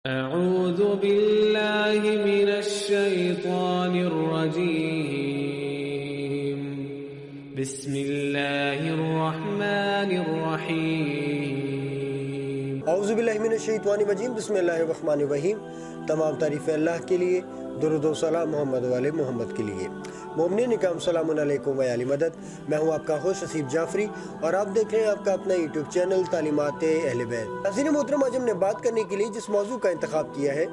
اعوذ باللہ من الشیطان الرجیم بسم اللہ الرحمن الرحیم اعوذ باللہ من الشیطان الرجیم بسم اللہ الرحمن الرحیم۔ تمام تعریفیں اللہ کے لیے، درود و سلام محمد والے محمد کے لیے۔ مومنین اکرام السلام علیکم و علی مدد۔ میں ہوں آپ کا ہوسٹ حسیب جعفری اور آپ دیکھ رہے ہیں آپ کا اپنا یوٹیوب چینل تعلیمات اہل بیت۔ ناظرین محترم، آج ہم نے بات کرنے کے لیے جس موضوع کا انتخاب کیا ہے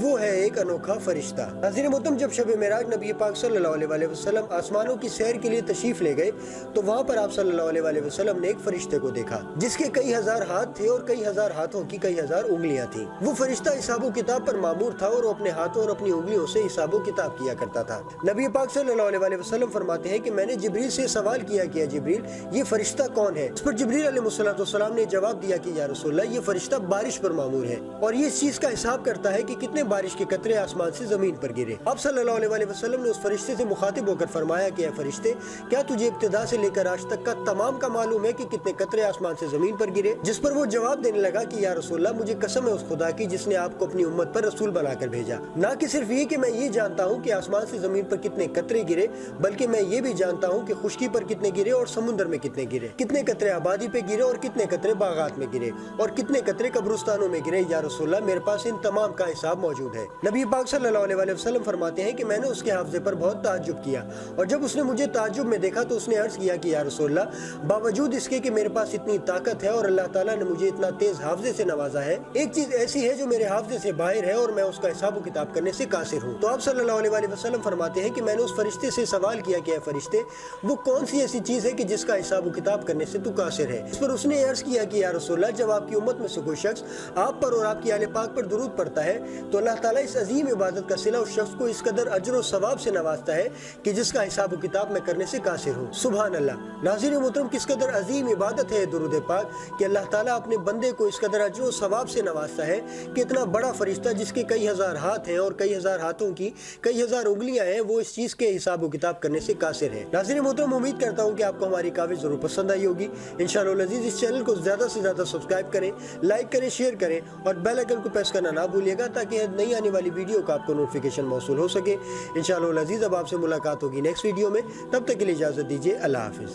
وہ ہے ایک انوکھا فرشتہ۔ ناظرین محترم، جب شب معراج نبی پاک صلی اللہ علیہ وسلم آسمانوں کی سیر کے لیے تشریف لے گئے تو وہاں پر آپ صلی اللہ علیہ وسلم نے ایک فرشتے کو دیکھا جس کے کئی ہزار ہاتھ تھے اور کئی ہزار ہاتھوں کی کئی ہزار انگلیاں تھیں۔ وہ فرشتہ حساب و کتاب پر مامور تھا اور وہ اپنے ہاتھوں اور اپنی انگلیوں سے حساب و کتاب کیا کرتا تھا۔ نبی پاک صلی اللہ علیہ وسلم فرماتے ہیں کہ میں نے جبریل سے سوال کیا کہ جبریل، یہ فرشتہ کون ہے؟ اس پر جبریل علیہ السلام نے جواب دیا کہ یا رسول اللہ، یہ فرشتہ بارش پر مامور ہے اور یہ اس چیز کا حساب کرتا ہے کہ کتنے بارش کے قطرے آسمان سے زمین پر گرے۔ آپ صلی اللہ علیہ وسلم نے اس فرشتے سے مخاطب ہو کر فرمایا کہ اے فرشتے، کیا تجھے ابتدا سے لے کر آج تک کا تمام کا معلوم ہے کہ کتنے قطرے آسمان سے زمین پر گرے؟ جس پر وہ جواب دینے لگا کہ یا رسول اللہ، مجھے قسم ہے اس خدا کی جس نے آپ کو اپنی امت پر رسول بنا کر بھیجا، نہ کہ صرف یہ کہ میں یہ جانتا ہوں کہ آسمان سے زمین پر کتنے قطرے گرے، بلکہ میں یہ بھی جانتا ہوں کہ خشکی پر کتنے گرے اور سمندر میں کتنے گرے، کتنے قطرے آبادی پہ گرے اور کتنے قطرے باغات میں گرے اور کتنے قطرے قبرستانوں میں گرے۔ یا رسول اللہ، میرے پاس ان تمام کا حساب موجود ہے۔ نبی پاک صلی اللہ علیہ وسلم فرماتے ہیں کہ میں نے اس کے حافظے پر بہت تعجب کیا اور جب اس نے مجھے تعجب میں دیکھا تو اس نے عرض کیا کہ یا رسول اللہ، باوجود اس کے کہ میرے پاس اتنی طاقت ہے اور اللہ تعالیٰ نے مجھے اتنا تیز حافظے سے نوازا ہے، ایک چیز ایسی ہے جو میرے حافظے سے باہر ہے اور میں اس کا حساب و کتاب کرنے سے قاصر ہوں۔ تو آپ صلی اللہ علیہ وسلم فرماتے ہیں کہ میں نے اس فرشتے سے سوال کیا کہ اے فرشتے، وہ کون سی ایسی چیز ہے کہ جس کا حساب و کتاب کرنے سے تو قاصر ہے؟ اس پر اس نے عرض کیا کہ یا رسول اللہ، جب آپ کی امت میں سے کوئی شخص آپ پر اور آپ کی آل پاک پر درود پڑھتا ہے تو اللہ تعالیٰ اس عظیم عبادت کا صلہ اس شخص کو اس قدر اجر و ثواب سے نوازتا ہے کہ جس کا حساب و کتاب میں کرنے سے قاصر ہوں۔ سبحان اللہ۔ ناظرین محترم، کس قدر عظیم عبادت ہے درود پاک کہ اللہ تعالیٰ اپنے بندے کو اس قدر اجر و ثواب سے نوازتا ہے کہ اتنا بڑا فرشتہ جس کے کئی ہزار ہاتھ ہیں اور کئی ہزار ہاتھوں کی کئی ہزار انگلیاں ہیں، وہ اس چیز کے حساب و کتاب کرنے سے قاصر ہے۔ ناظرین محترم، امید کرتا ہوں کہ آپ کو ہماری کاوش ضرور پسند آئی ہوگی۔ انشاءاللہ العزیز اس چینل کو زیادہ سے زیادہ سبسکرائب کریں، لائک کریں، شیئر کریں اور بیل آئیکن کو پریس کرنا نہ بھولیے گا تاکہ نئی آنے والی ویڈیو کا آپ کو نوٹیفیکیشن موصول ہو سکے۔ انشاءاللہ العزیز اب آپ سے ملاقات ہوگی نیکسٹ ویڈیو میں، تب تک کے لیے اجازت دیجیے۔ اللہ حافظ۔